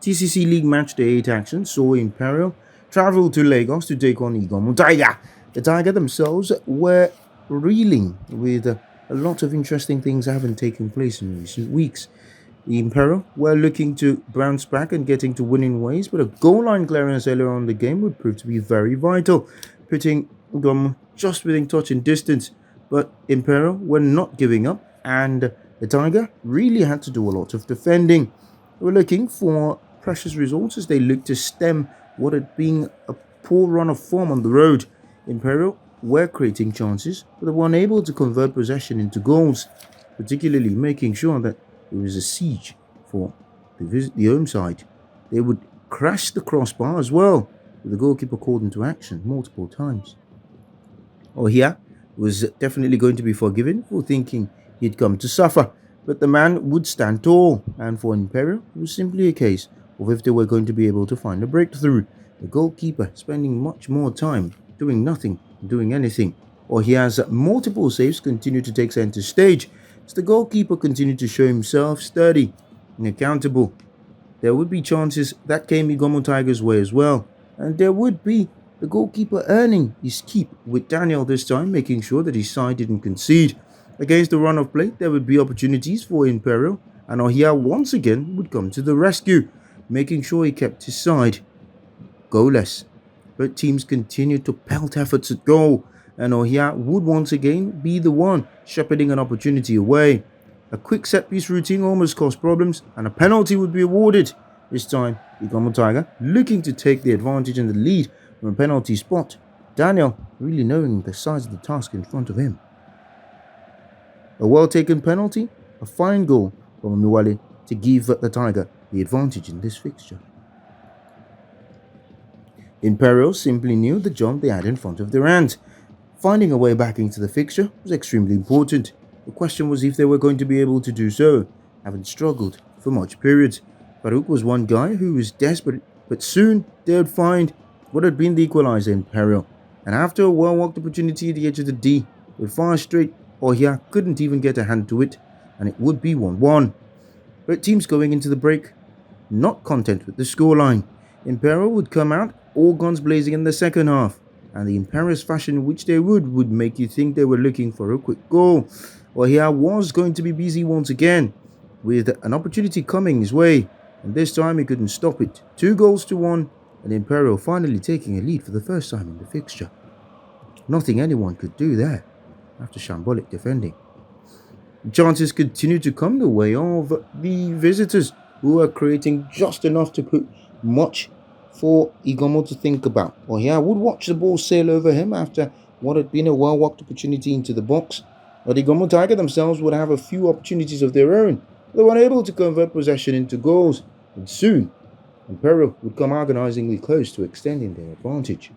TCC League Match Day 8 action saw Imperial travel to Lagos to take on Iganmu Tiger. The Tiger themselves were reeling with a lot of interesting things having taken place in recent weeks. The Imperial were looking to bounce back and get into winning ways, but a goal line clearance earlier on in the game would prove to be very vital, putting Iganmu just within touching distance. But Imperial were not giving up, and the Tiger really had to do a lot of defending. They were looking for precious results as they looked to stem what had been a poor run of form on the road. Imperial were creating chances, but they were unable to convert possession into goals, particularly making sure that there was a siege for the home side. They would crash the crossbar as well, with the goalkeeper called into action multiple times. Ohia was definitely going to be forgiven for thinking he'd come to suffer, but the man would stand tall, and for Imperial, it was simply a case of if they were going to be able to find a breakthrough. The goalkeeper spending much more time doing nothing, doing anything, or he has multiple saves continue to take center stage as the goalkeeper continued to show himself sturdy and accountable. There would be chances that came Iganmu Tigers' way as well, and there would be the goalkeeper earning his keep, with Daniel this time making sure that his side didn't concede. Against the run of play, there would be opportunities for Imperial, and Ohia once again would come to the rescue, making sure he kept his side goalless. But teams continued to pelt efforts at goal, and Ohia would once again be the one shepherding an opportunity away. A quick set-piece routine almost caused problems, and a penalty would be awarded. This time, Iganmu Tiger looking to take the advantage and the lead from a penalty spot. Daniel really knowing the size of the task in front of him. A well-taken penalty, a fine goal from Miwale to give the Tiger the advantage in this fixture. Imperial simply knew the job they had in front of their hands. Finding a way back into the fixture was extremely important. The question was if they were going to be able to do so, having struggled for much periods. Farouk was one guy who was desperate, but soon they would find what had been the equaliser. Imperial, and after a well-walked opportunity at the edge of the D, with far straight, Ohia couldn't even get a hand to it, and it would be 1-1. But teams going into the break, not content with the scoreline, Imperial would come out all guns blazing in the second half, and the imperious fashion in which they would make you think they were looking for a quick goal. Ohia was going to be busy once again, with an opportunity coming his way, and this time he couldn't stop it. 2-1, and Imperial finally taking a lead for the first time in the fixture. Nothing anyone could do there after shambolic defending. Chances continued to come the way of the visitors, who were creating just enough to put much for Iganmu to think about. Ohia would watch the ball sail over him after what had been a well-walked opportunity into the box, but Iganmu Tiger themselves would have a few opportunities of their own. They were unable to convert possession into goals, and soon Imperial would come agonizingly close to extending their advantage.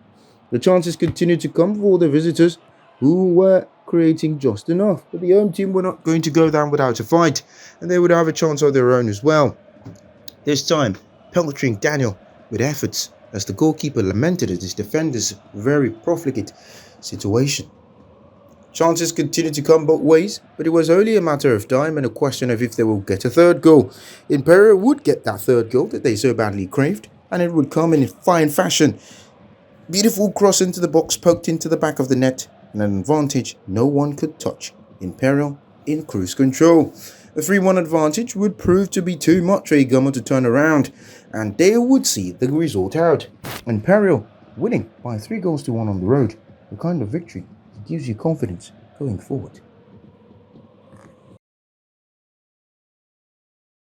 The chances continued to come for the visitors, who were creating just enough, but the home team were not going to go down without a fight, and they would have a chance of their own as well. This time, peltering Daniel with efforts as the goalkeeper lamented at his defender's very profligate situation. Chances continued to come both ways, but it was only a matter of time and a question of if they will get a third goal. Imperial would get that third goal that they so badly craved, and it would come in fine fashion. Beautiful cross into the box, poked into the back of the net, and an advantage no one could touch. Imperial in cruise control. The 3-1 advantage would prove to be too much for Iganmu to turn around, and they would see the result out. Imperial winning by 3-1 on the road, the kind of victory that gives you confidence going forward.